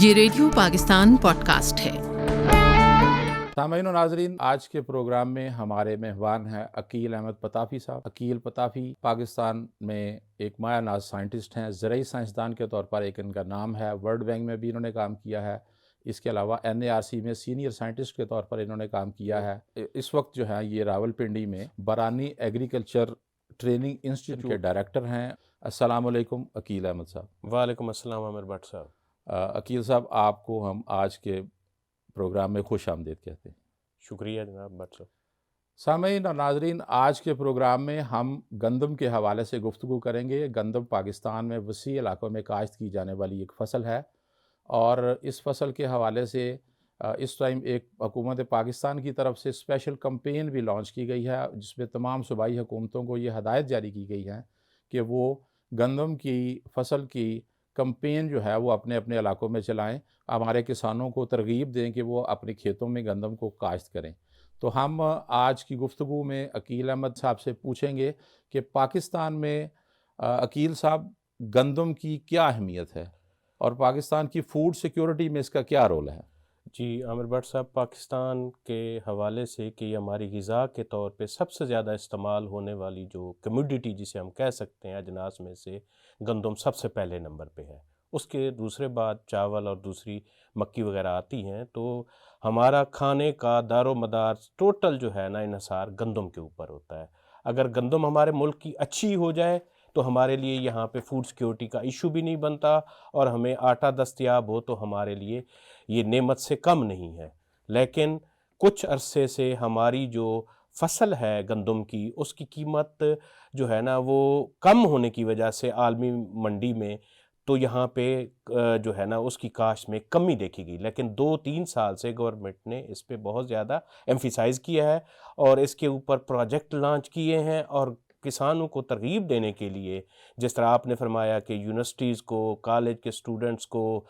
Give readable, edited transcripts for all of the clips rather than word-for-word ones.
یہ radio Pakistan podcast ہے۔ سامعین و ناظرین، آج کے پروگرام میں ہمارے مہمان ہیں عقیل احمد پتافی صاحب۔ عقیل پتافی پاکستان میں ایک مایہ ناز سائنٹسٹ ہیں، زرعی سائنسدان کے طور پر ایک ان کا نام ہے۔ ورلڈ بینک میں بھی انہوں نے کام کیا ہے، اس کے علاوہ NARC میں سینئر سائنٹسٹ کے طور پر انہوں نے کام کیا ہے۔ اس وقت جو ہے یہ راولپنڈی میں برانی ایگریکلچر ٹریننگ انسٹیٹیوٹ کے ڈائریکٹر ہیں۔ السلام علیکم عقیل احمد صاحب۔ وعلیکم السلام عامر بٹ صاحب۔ عقیل صاحب، آپ کو ہم آج کے پروگرام میں خوش آمدید کہتے ہیں۔ شکریہ جناب بٹ صاحب۔ سامعین اور ناظرین، آج کے پروگرام میں ہم گندم کے حوالے سے گفتگو کریں گے۔ گندم پاکستان میں وسیع علاقوں میں کاشت کی جانے والی ایک فصل ہے، اور اس فصل کے حوالے سے اس ٹائم ایک حکومت پاکستان کی طرف سے اسپیشل کمپین بھی لانچ کی گئی ہے، جس میں تمام صوبائی حکومتوں کو یہ ہدایت جاری کی گئی ہے کہ وہ گندم کی فصل کی کمپین جو ہے وہ اپنے اپنے علاقوں میں چلائیں، ہمارے کسانوں کو ترغیب دیں کہ وہ اپنے کھیتوں میں گندم کو کاشت کریں۔ تو ہم آج کی گفتگو میں عقیل احمد صاحب سے پوچھیں گے کہ پاکستان میں عقیل صاحب گندم کی کیا اہمیت ہے، اور پاکستان کی فوڈ سیکیورٹی میں اس کا کیا رول ہے؟ جی عامر بٹ صاحب، پاکستان کے حوالے سے کہ یہ ہماری غذا کے طور پہ سب سے زیادہ استعمال ہونے والی جو کمیوڈیٹی جسے ہم کہہ سکتے ہیں اجناس میں سے گندم سب سے پہلے نمبر پہ ہے۔ اس کے دوسرے بعد چاول اور دوسری مکی وغیرہ آتی ہیں، تو ہمارا کھانے کا دار و مدار ٹوٹل جو ہے نا انحصار گندم کے اوپر ہوتا ہے۔ اگر گندم ہمارے ملک کی اچھی ہو جائے تو ہمارے لیے یہاں پہ فوڈ سیکیورٹی کا ایشو بھی نہیں بنتا، اور ہمیں آٹا دستیاب ہو تو ہمارے لیے یہ نعمت سے کم نہیں ہے۔ لیکن کچھ عرصے سے ہماری جو فصل ہے گندم کی، اس کی قیمت جو ہے نا وہ کم ہونے کی وجہ سے عالمی منڈی میں تو یہاں پہ جو ہے نا اس کی کاشت میں کمی دیکھی گئی، لیکن 2-3 سال سے گورنمنٹ نے اس پہ بہت زیادہ ایمفیسائز کیا ہے، اور اس کے اوپر پروجیکٹ لانچ کیے ہیں، اور کسانوں کو ترغیب دینے کے لیے جس طرح آپ نے فرمایا کہ یونیورسٹیز کو، کالج کے سٹوڈنٹس کو،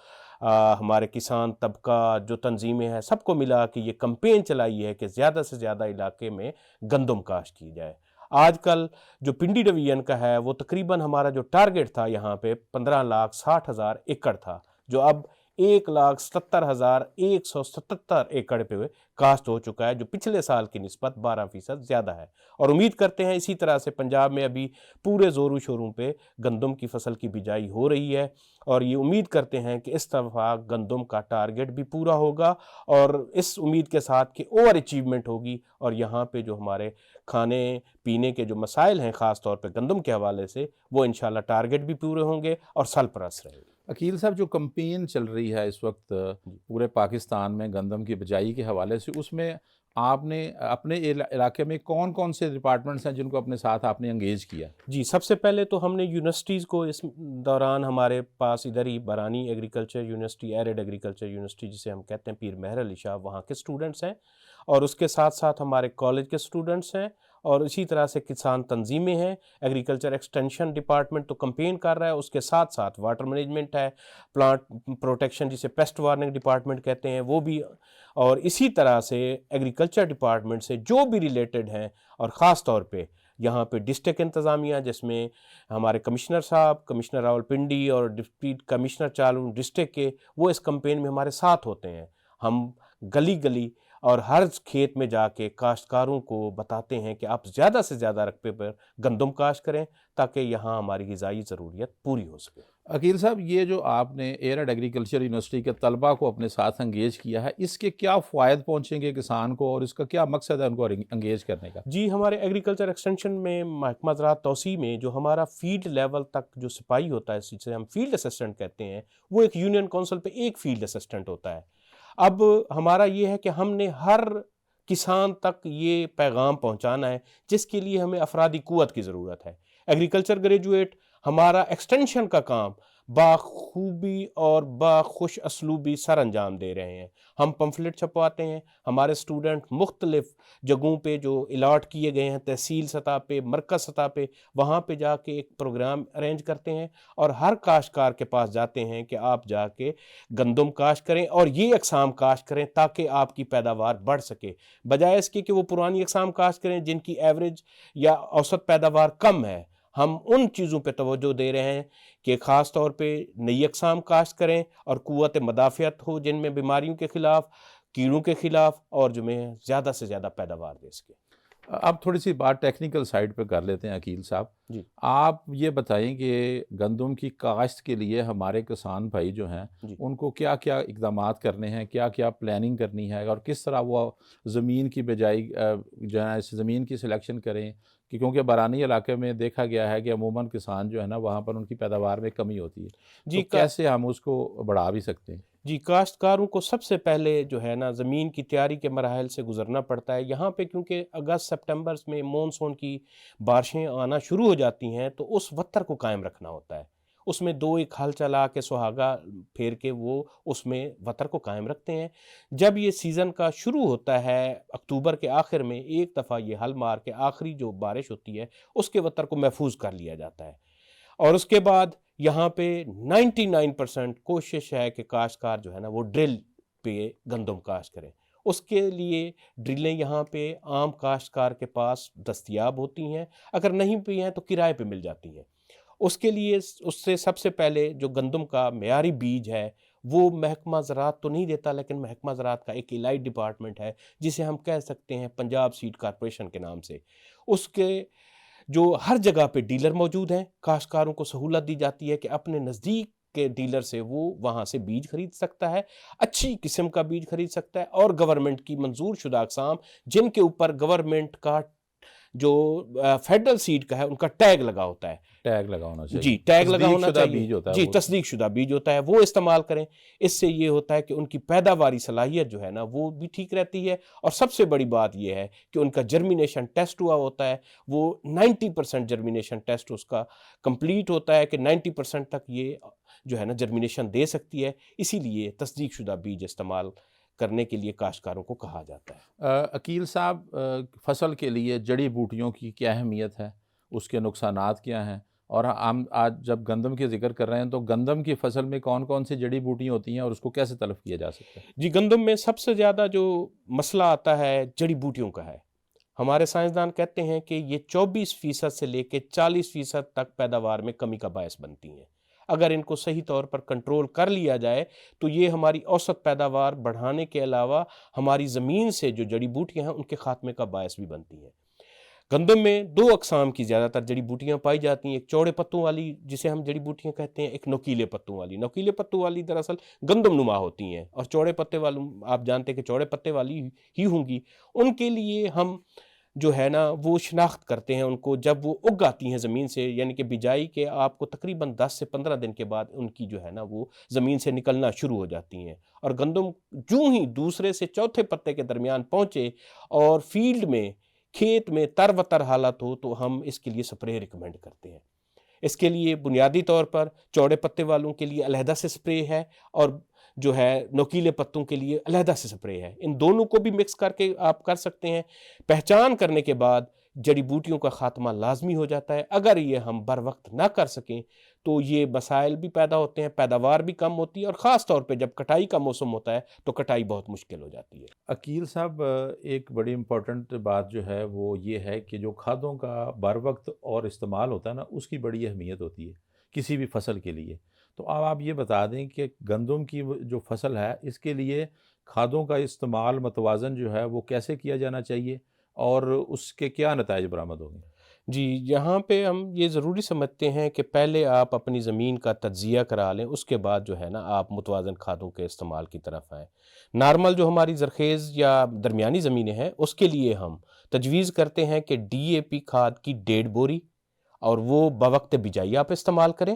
ہمارے کسان طبقہ جو تنظیمیں ہیں سب کو ملا کہ یہ کمپین چلائی ہے کہ زیادہ سے زیادہ علاقے میں گندم کاشت کی جائے۔ آج کل جو پنڈی ڈویژن کا ہے وہ تقریباً ہمارا جو ٹارگٹ تھا یہاں پہ 15,60,000 ایکڑ تھا، جو اب 1,70,177 ایکڑ پہ کاشت ہو چکا ہے، جو پچھلے سال کی نسبت 12% زیادہ ہے۔ اور امید کرتے ہیں اسی طرح سے پنجاب میں ابھی پورے زور و شوروں پہ گندم کی فصل کی بجائی ہو رہی ہے، اور یہ امید کرتے ہیں کہ اس دفعہ گندم کا ٹارگٹ بھی پورا ہوگا، اور اس امید کے ساتھ کہ اوور اچیومنٹ ہوگی، اور یہاں پہ جو ہمارے کھانے پینے کے جو مسائل ہیں خاص طور پہ گندم کے حوالے سے، وہ انشاءاللہ ٹارگٹ بھی پورے ہوں گے اور سرپرست رہیں گے۔ عقیل صاحب، جو کمپین چل رہی ہے اس وقت پورے پاکستان میں گندم کی بجائی کے حوالے سے، اس میں آپ نے اپنے علاقے میں کون کون سے ڈپارٹمنٹس ہیں جن کو اپنے ساتھ آپ نے انگیج کیا؟ جی، سب سے پہلے تو ہم نے یونیورسٹیز کو اس دوران، ہمارے پاس ادھر ہی Barani agriculture university, arid agriculture university جسے ہم کہتے ہیں پیر مہر علی شاہ، وہاں کے سٹوڈنٹس ہیں، اور اس کے ساتھ ساتھ ہمارے کالج کے سٹوڈنٹس ہیں، اور اسی طرح سے کسان تنظیمیں ہیں۔ ایگریکلچر ایکسٹینشن ڈپارٹمنٹ تو کمپین کر رہا ہے، اس کے ساتھ ساتھ واٹر مینجمنٹ ہے، پلانٹ پروٹیکشن جسے پیسٹ وارننگ ڈپارٹمنٹ کہتے ہیں وہ بھی، اور اسی طرح سے ایگریکلچر ڈپارٹمنٹ سے جو بھی ریلیٹڈ ہیں، اور خاص طور پہ یہاں پہ ڈسٹرکٹ انتظامیہ جس میں ہمارے کمشنر صاحب، کمشنر راولپنڈی اور ڈپٹی کمشنر چالوں ڈسٹرکٹ کے، وہ اس کمپین میں ہمارے ساتھ ہوتے ہیں۔ ہم گلی گلی اور ہر کھیت میں جا کے کاشتکاروں کو بتاتے ہیں کہ آپ زیادہ سے زیادہ رقبے پر گندم کاشت کریں تاکہ یہاں ہماری غذائی ضروریت پوری ہو سکے۔ عقیل صاحب، یہ جو آپ نے ایرڈ ایگریکلچر یونیورسٹی کے طلباء کو اپنے ساتھ انگیج کیا ہے، اس کے کیا فوائد پہنچیں گے کسان کو، اور اس کا کیا مقصد ہے ان کو انگیج کرنے کا؟ جی، ہمارے ایگریکلچر ایکسٹینشن میں محکمہ زراعت توسیع میں جو ہمارا فیلڈ لیول تک جو سپاہی ہوتا ہے، جسے ہم فیلڈ اسسٹنٹ کہتے ہیں، وہ ایک یونین کونسل پہ ایک فیلڈ اسسٹنٹ ہوتا ہے۔ اب ہمارا یہ ہے کہ ہم نے ہر کسان تک یہ پیغام پہنچانا ہے، جس کے لیے ہمیں افرادی قوت کی ضرورت ہے۔ ایگریکلچر گریجویٹ ہمارا ایکسٹینشن کا کام باخوبی اور باخوش اسلوبی سر انجام دے رہے ہیں۔ ہم پمفلٹ چھپواتے ہیں، ہمارے سٹوڈنٹ مختلف جگہوں پہ جو الاٹ کیے گئے ہیں، تحصیل سطح پہ، مرکز سطح پہ، وہاں پہ جا کے ایک پروگرام ارینج کرتے ہیں، اور ہر کاشتکار کے پاس جاتے ہیں کہ آپ جا کے گندم کاشت کریں اور یہ اقسام کاشت کریں تاکہ آپ کی پیداوار بڑھ سکے، بجائے اس کے کہ وہ پرانی اقسام کاشت کریں جن کی ایوریج یا اوسط پیداوار کم ہے۔ ہم ان چیزوں پہ توجہ دے رہے ہیں کہ خاص طور پہ نئی اقسام کاشت کریں اور قوت مدافعت ہو جن میں بیماریوں کے خلاف، کیڑوں کے خلاف، اور جو میں زیادہ سے زیادہ پیداوار دے سکیں۔ اب تھوڑی سی بات ٹیکنیکل سائٹ پہ کر لیتے ہیں عقیل صاحب۔ جی آپ یہ بتائیں کہ گندم کی کاشت کے لیے ہمارے کسان بھائی جو ہیں جی ان کو کیا کیا اقدامات کرنے ہیں، کیا کیا پلاننگ کرنی ہے، اور کس طرح وہ زمین کی بجائی جو ہے اس زمین کی سلیکشن کریں، کہ کیونکہ بارانی علاقے میں دیکھا گیا ہے کہ عموماً کسان جو ہے نا وہاں پر ان کی پیداوار میں کمی ہوتی ہے، جی تو کیسے ہم اس کو بڑھا بھی سکتے ہیں؟ جی کاشتکاروں کو سب سے پہلے جو ہے نا زمین کی تیاری کے مراحل سے گزرنا پڑتا ہے۔ یہاں پہ کیونکہ اگست سپٹمبر میں مونسون کی بارشیں آنا شروع ہو جاتی ہیں تو اس وتر کو قائم رکھنا ہوتا ہے، اس میں دو ایک ہل چلا کے سہاگا پھیر کے وہ اس میں وتر کو قائم رکھتے ہیں۔ جب یہ سیزن کا شروع ہوتا ہے اکتوبر کے آخر میں ایک دفعہ یہ ہل مار کے آخری جو بارش ہوتی ہے اس کے وتر کو محفوظ کر لیا جاتا ہے، اور اس کے بعد یہاں پہ 99% کوشش ہے کہ کاشتکار جو ہے نا وہ ڈرل پہ گندم کاشت کریں۔ اس کے لیے ڈرلیں یہاں پہ عام کاشتکار کے پاس دستیاب ہوتی ہیں، اگر نہیں بھی ہیں تو کرائے پہ مل جاتی ہیں۔ اس کے لیے اس سے سب سے پہلے جو گندم کا معیاری بیج ہے وہ محکمہ زراعت تو نہیں دیتا، لیکن محکمہ زراعت کا ایک الائٹ ڈپارٹمنٹ ہے جسے ہم کہہ سکتے ہیں پنجاب سیڈ کارپوریشن کے نام سے، اس کے جو ہر جگہ پہ ڈیلر موجود ہیں، کاشتکاروں کو سہولت دی جاتی ہے کہ اپنے نزدیک کے ڈیلر سے وہ وہاں سے بیج خرید سکتا ہے، اچھی قسم کا بیج خرید سکتا ہے، اور گورنمنٹ کی منظور شدہ اقسام جن کے اوپر گورنمنٹ کا جو فیڈرل سیڈ کا ہے ان کا ٹیگ لگا ہوتا ہے، ٹیگ لگا ہونا چاہیے، جی ٹیگ لگا تصدیق ہونا شدہ چاہیے، بیج ہوتا ہے جی وہ۔ تصدیق شدہ بیج ہوتا ہے، وہ استعمال کریں۔ اس سے یہ ہوتا ہے کہ ان کی پیداواری صلاحیت جو ہے نا وہ بھی ٹھیک رہتی ہے، اور سب سے بڑی بات یہ ہے کہ ان کا جرمینیشن ٹیسٹ ہوا ہوتا ہے، وہ 90% جرمینیشن ٹیسٹ اس کا کمپلیٹ ہوتا ہے کہ 90% تک یہ جو ہے نا جرمینیشن دے سکتی ہے، اسی لیے تصدیق شدہ بیج استعمال کرنے کے لیے کاشتکاروں کو کہا جاتا ہے۔ عقیل صاحب، فصل کے لیے جڑی بوٹیوں کی کیا اہمیت ہے، اس کے نقصانات کیا ہیں، اور ہم آج جب گندم کے ذکر کر رہے ہیں تو گندم کی فصل میں کون کون سی جڑی بوٹیاں ہوتی ہیں اور اس کو کیسے تلف کیا جا سکتا ہے؟ جی گندم میں سب سے زیادہ جو مسئلہ آتا ہے جڑی بوٹیوں کا ہے۔ ہمارے سائنسدان کہتے ہیں کہ یہ 24% سے لے کے 40% تک پیداوار میں کمی کا باعث بنتی ہیں۔ اگر ان کو صحیح طور پر کنٹرول کر لیا جائے تو یہ ہماری اوسط پیداوار بڑھانے کے علاوہ ہماری زمین سے جو جڑی بوٹیاں ہیں ان کے خاتمے کا باعث بھی بنتی ہیں۔ گندم میں دو اقسام کی زیادہ تر جڑی بوٹیاں پائی جاتی ہیں، ایک چوڑے پتوں والی جسے ہم جڑی بوٹیاں کہتے ہیں، ایک نوکیلے پتوں والی۔ نوکیلے پتوں والی دراصل گندم نما ہوتی ہیں، اور چوڑے پتے والوں آپ جانتے ہیں کہ چوڑے پتے والی ہی ہوں گی۔ ان کے لیے ہم جو ہے نا وہ شناخت کرتے ہیں ان کو جب وہ اگ آتی ہیں زمین سے، یعنی کہ بجائی کے آپ کو تقریباً 10 سے 15 دن کے بعد ان کی جو ہے نا وہ زمین سے نکلنا شروع ہو جاتی ہیں، اور گندم جوں ہی دوسرے سے چوتھے پتے کے درمیان پہنچے اور فیلڈ میں کھیت میں تر و تر حالت ہو تو ہم اس کے لیے سپرے ریکمینڈ کرتے ہیں۔ اس کے لیے بنیادی طور پر چوڑے پتے والوں کے لیے علیحدہ سے سپرے ہے، اور جو ہے نوکیلے پتوں کے لیے علیحدہ سے سپرے ہے۔ ان دونوں کو بھی مکس کر کے آپ کر سکتے ہیں۔ پہچان کرنے کے بعد جڑی بوٹیوں کا خاتمہ لازمی ہو جاتا ہے۔ اگر یہ ہم بر وقت نہ کر سکیں تو یہ مسائل بھی پیدا ہوتے ہیں، پیداوار بھی کم ہوتی ہے، اور خاص طور پہ جب کٹائی کا موسم ہوتا ہے تو کٹائی بہت مشکل ہو جاتی ہے۔ عقیل صاحب، ایک بڑی امپورٹنٹ بات جو ہے وہ یہ ہے کہ جو کھادوں کا بر وقت اور استعمال ہوتا ہے نا اس کی بڑی اہمیت ہوتی ہے کسی بھی فصل کے لیے۔ تو اب آپ یہ بتا دیں کہ گندم کی جو فصل ہے اس کے لیے کھادوں کا استعمال متوازن جو ہے وہ کیسے کیا جانا چاہیے اور اس کے کیا نتائج برآمد ہوں گے؟ جی یہاں پہ ہم یہ ضروری سمجھتے ہیں کہ پہلے آپ اپنی زمین کا تجزیہ کرا لیں، اس کے بعد جو ہے نا آپ متوازن کھادوں کے استعمال کی طرف آئیں۔ نارمل جو ہماری زرخیز یا درمیانی زمینیں ہیں اس کے لیے ہم تجویز کرتے ہیں کہ DAP کھاد کی 1.5 بوری، اور وہ بوقت بجائی آپ استعمال کریں،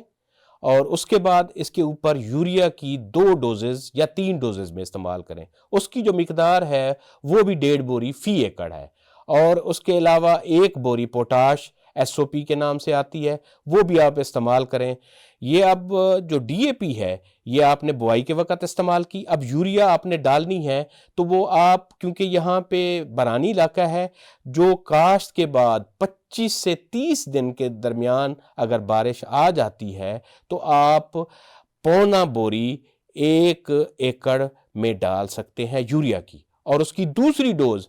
اور اس کے بعد اس کے اوپر یوریا کی 2 ڈوزز یا 3 ڈوزز میں استعمال کریں۔ اس کی جو مقدار ہے وہ بھی 1.5 بوری فی ایکڑ ہے، اور اس کے علاوہ 1 بوری پوٹاش SOP کے نام سے آتی ہے، وہ بھی آپ استعمال کریں۔ یہ اب جو DAP ہے یہ آپ نے بوائی کے وقت استعمال کی، اب یوریا آپ نے ڈالنی ہے تو وہ آپ کیونکہ یہاں پہ برانی علاقہ ہے، جو کاشت کے بعد 25 سے 30 دن کے درمیان اگر بارش آ جاتی ہے تو آپ 1.25 بوری 1 ایکڑ میں ڈال سکتے ہیں یوریا کی، اور اس کی دوسری ڈوز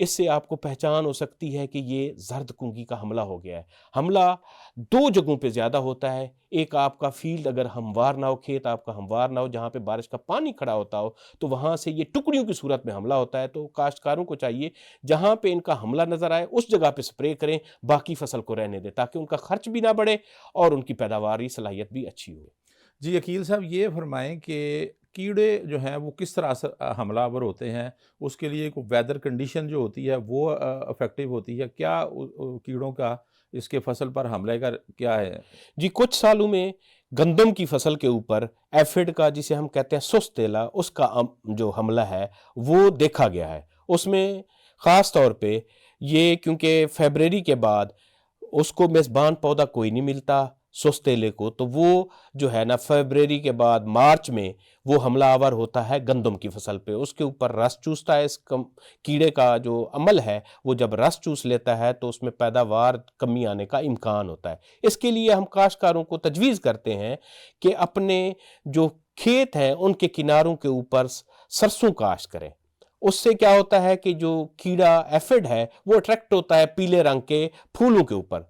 اس سے آپ کو پہچان ہو سکتی ہے کہ یہ زرد کنگھی کا حملہ ہو گیا ہے۔ حملہ دو جگہوں پہ زیادہ ہوتا ہے، ایک آپ کا فیلڈ اگر ہموار نہ ہو، کھیت آپ کا ہموار نہ ہو، جہاں پہ بارش کا پانی کھڑا ہوتا ہو، تو وہاں سے یہ ٹکڑیوں کی صورت میں حملہ ہوتا ہے۔ تو کاشتکاروں کو چاہیے جہاں پہ ان کا حملہ نظر آئے اس جگہ پہ سپرے کریں، باقی فصل کو رہنے دیں تاکہ ان کا خرچ بھی نہ بڑھے اور ان کی پیداواری صلاحیت بھی اچھی ہو۔ جی عقیل صاحب، یہ فرمائیں کہ کیڑے جو ہیں وہ کس طرح سے حملہ آور ہوتے ہیں؟ اس کے لیے کوئی ویدر کنڈیشن جو ہوتی ہے وہ افیکٹو ہوتی ہے کیا؟ کیڑوں کا اس کے فصل پر حملے کا کیا ہے؟ جی کچھ سالوں میں گندم کی فصل کے اوپر ایفڈ کا، جسے ہم کہتے ہیں سست تیلا، اس کا جو حملہ ہے وہ دیکھا گیا ہے۔ اس میں خاص طور پہ یہ کیونکہ فیبرری کے بعد اس کو میزبان پودا کوئی نہیں ملتا سست تیلے کو، تو وہ جو ہے نا فیبرری کے بعد مارچ میں وہ حملہ آور ہوتا ہے گندم کی فصل پہ، اس کے اوپر رس چوستا ہے۔ اس کیڑے کا جو عمل ہے وہ جب رس چوس لیتا ہے تو اس میں پیداوار کمی آنے کا امکان ہوتا ہے۔ اس کے لیے ہم کاشتکاروں کو تجویز کرتے ہیں کہ اپنے جو کھیت ہیں ان کے کناروں کے اوپر سرسوں کاشت کریں۔ اس سے کیا ہوتا ہے کہ جو کیڑا ایفڈ ہے وہ اٹریکٹ ہوتا ہے پیلے رنگ کے پھولوں کے اوپر،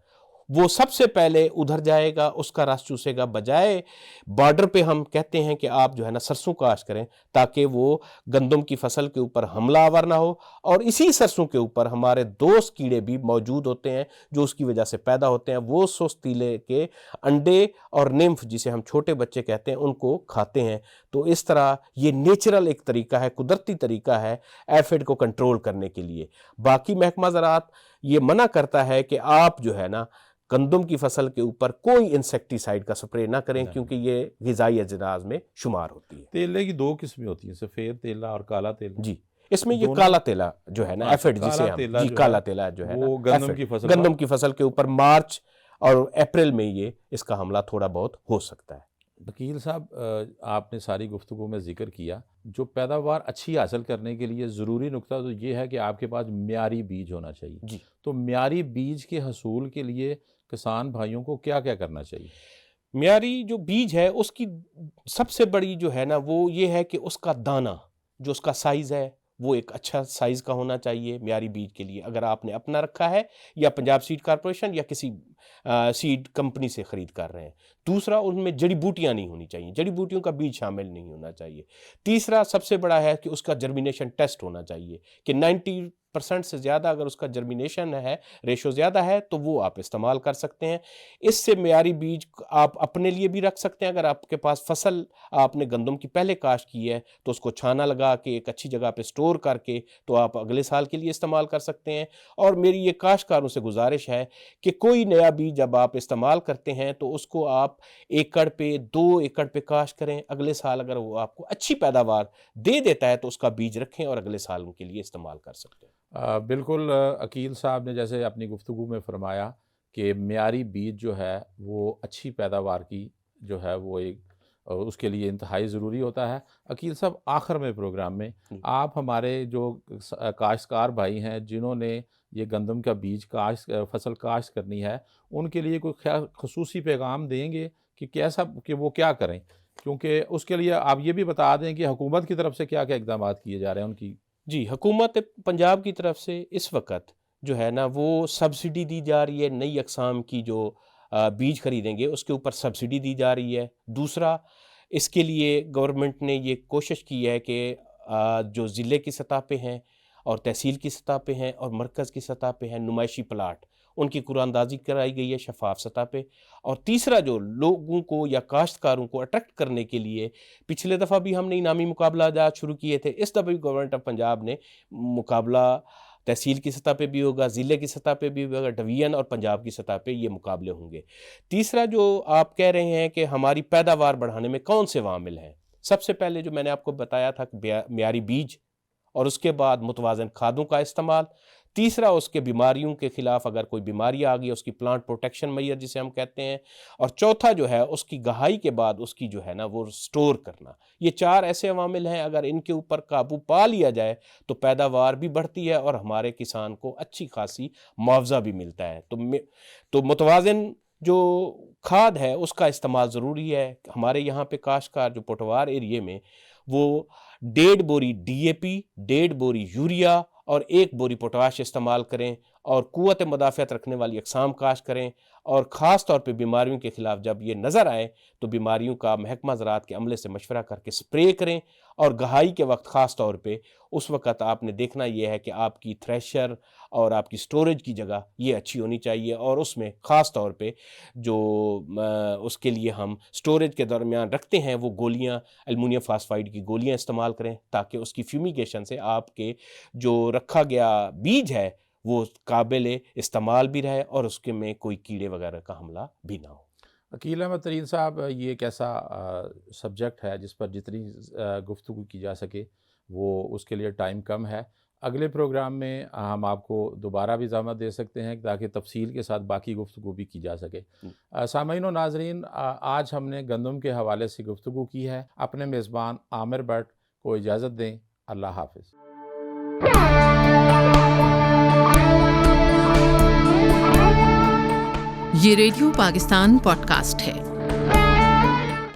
وہ سب سے پہلے ادھر جائے گا، اس کا رس چوسے گا۔ بجائے بارڈر پہ ہم کہتے ہیں کہ آپ جو ہے نا سرسوں کاشت کریں تاکہ وہ گندم کی فصل کے اوپر حملہ آور نہ ہو، اور اسی سرسوں کے اوپر ہمارے دوست کیڑے بھی موجود ہوتے ہیں جو اس کی وجہ سے پیدا ہوتے ہیں، وہ سست تیلے کے انڈے اور نیمف جسے ہم چھوٹے بچے کہتے ہیں ان کو کھاتے ہیں۔ تو اس طرح یہ نیچرل ایک طریقہ ہے، قدرتی طریقہ ہے ایفڈ کو کنٹرول کرنے کے لیے۔ باقی محکمہ زراعت یہ منع کرتا ہے کہ آپ جو ہے نا گندم کی فصل کے اوپر کوئی انسیکٹیسائیڈ کا سپرے نہ کریں کیونکہ یہ غذائی اجناس میں شمار ہوتی ہے۔ تیلے کی دو قسمیں ہوتی ہیں، سفید تیلا اور کالا تیلا۔ جی اس میں یہ کالا تیلا جو ہے نا ایفڈ جسے ہم کالا تیلا جو ہے وہ گندم کی فصل کے اوپر مارچ اور اپریل میں یہ اس کا حملہ تھوڑا بہت ہو سکتا ہے۔ وکیل صاحب، آپ نے ساری گفتگو میں ذکر کیا جو پیداوار اچھی حاصل کرنے کے لیے ضروری نقطہ تو یہ ہے کہ آپ کے پاس معیاری بیج ہونا چاہیے۔ جی تو معیاری بیج کے حصول کے لیے کسان بھائیوں کو کیا کیا کرنا چاہیے؟ معیاری جو بیج ہے اس کی سب سے بڑی جو ہے نا وہ یہ ہے کہ اس کا دانہ جو اس کا سائز ہے وہ ایک اچھا سائز کا ہونا چاہیے معیاری بیج کے لیے، اگر آپ نے اپنا رکھا ہے یا پنجاب سیڈ کارپوریشن یا کسی سیڈ کمپنی سے خرید کر رہے ہیں۔ دوسرا، ان میں جڑی بوٹیاں نہیں ہونی چاہیے، جڑی بوٹیوں کا بیج شامل نہیں ہونا چاہیے۔ تیسرا سب سے بڑا ہے کہ اس کا جرمینیشن ٹیسٹ ہونا چاہیے کہ 90% سے زیادہ اگر اس کا جرمینیشن ہے، ریشو زیادہ ہے تو وہ آپ استعمال کر سکتے ہیں۔ اس سے معیاری بیج آپ اپنے لیے بھی رکھ سکتے ہیں۔ اگر آپ کے پاس فصل آپ نے گندم کی پہلے کاشت کی ہے تو اس کو چھانا لگا کے ایک اچھی جگہ پہ سٹور کر کے تو آپ اگلے سال کے لیے استعمال کر سکتے ہیں۔ اور میری یہ کاشتکاروں سے گزارش ہے کہ کوئی نیا بیج جب آپ استعمال کرتے ہیں تو اس کو آپ ایکڑ پہ 2 ایکڑ پہ کاشت کریں، اگلے سال اگر وہ آپ کو اچھی پیداوار دے دیتا ہے تو اس کا بیج رکھیں اور اگلے سال ان کے لیے استعمال کر سکتے ہیں۔ بالکل عقیل صاحب نے جیسے اپنی گفتگو میں فرمایا کہ معیاری بیج جو ہے وہ اچھی پیداوار کی جو ہے وہ ایک اس کے لیے انتہائی ضروری ہوتا ہے۔ عقیل صاحب، آخر میں پروگرام میں آپ ہمارے جو کاشتکار بھائی ہیں جنہوں نے یہ گندم کا بیج فصل کاشت کرنی ہے ان کے لیے کوئی خصوصی پیغام دیں گے کہ کیسا کہ وہ کیا کریں؟ کیونکہ اس کے لیے آپ یہ بھی بتا دیں کہ حکومت کی طرف سے کیا کیا اقدامات کیے جا رہے ہیں ان کی۔ جی، حکومت پنجاب کی طرف سے اس وقت جو ہے نا وہ سبسڈی دی جا رہی ہے، نئی اقسام کی جو بیج خریدیں گے اس کے اوپر سبسڈی دی جا رہی ہے۔ دوسرا، اس کے لیے گورنمنٹ نے یہ کوشش کی ہے کہ جو ضلع کی سطح پہ ہیں اور تحصیل کی سطح پہ ہیں اور مرکز کی سطح پہ ہیں نمائشی پلاٹ، ان کی قرآن اندازی کرائی گئی ہے شفاف سطح پہ۔ اور تیسرا، جو لوگوں کو یا کاشتکاروں کو اٹریکٹ کرنے کے لیے پچھلے دفعہ بھی ہم نے انعامی مقابلہ جات شروع کیے تھے، اس دفعہ بھی گورنمنٹ آف پنجاب نے مقابلہ تحصیل کی سطح پہ بھی ہوگا، ضلع کی سطح پہ بھی ہوگا، ڈویژن اور پنجاب کی سطح پہ یہ مقابلے ہوں گے۔ تیسرا، جو آپ کہہ رہے ہیں کہ ہماری پیداوار بڑھانے میں کون سے عوامل ہیں، سب سے پہلے جو میں نے آپ کو بتایا تھا کہ معیاری بیج، اور اس کے بعد متوازن کھادوں کا استعمال۔ تیسرا، اس کے بیماریوں کے خلاف اگر کوئی بیماری آ گئی اس کی پلانٹ پروٹیکشن میئر جسے ہم کہتے ہیں۔ اور چوتھا جو ہے اس کی گہائی کے بعد اس کی جو ہے نا وہ سٹور کرنا۔ یہ 4 ایسے عوامل ہیں، اگر ان کے اوپر قابو پا لیا جائے تو پیداوار بھی بڑھتی ہے اور ہمارے کسان کو اچھی خاصی معاوضہ بھی ملتا ہے۔ تو متوازن جو کھاد ہے اس کا استعمال ضروری ہے۔ ہمارے یہاں پہ کاشتکار جو پٹوار ایریے میں وہ 1.5 بوری DAP، 1.5 بوری یوریا اور 1 بوری پوٹاش استعمال کریں اور قوت مدافعت رکھنے والی اقسام کاشت کریں، اور خاص طور پہ بیماریوں کے خلاف جب یہ نظر آئے تو بیماریوں کا محکمہ زراعت کے عملے سے مشورہ کر کے سپرے کریں، اور گہائی کے وقت خاص طور پہ اس وقت آپ نے دیکھنا یہ ہے کہ آپ کی تھریشر اور آپ کی سٹوریج کی جگہ یہ اچھی ہونی چاہیے، اور اس میں خاص طور پہ جو اس کے لیے ہم سٹوریج کے درمیان رکھتے ہیں وہ گولیاں، ایلومینیم فاسفائڈ کی گولیاں استعمال کریں تاکہ اس کی فیومیگیشن سے آپ کے جو رکھا گیا بیج ہے وہ قابل استعمال بھی رہے اور اس کے میں کوئی کیڑے وغیرہ کا حملہ بھی نہ ہو۔ عقیل احمد ترین صاحب، یہ ایک ایسا سبجیکٹ ہے جس پر جتنی گفتگو کی جا سکے وہ اس کے لیے ٹائم کم ہے۔ اگلے پروگرام میں ہم آپ کو دوبارہ بھی زحمت دے سکتے ہیں تاکہ تفصیل کے ساتھ باقی گفتگو بھی کی جا سکے۔ سامعین و ناظرین، آج ہم نے گندم کے حوالے سے گفتگو کی ہے۔ اپنے میزبان عامر بٹ کو اجازت دیں۔ اللہ حافظ۔ یہ ریڈیو پاکستان پوڈ کاسٹ ہے۔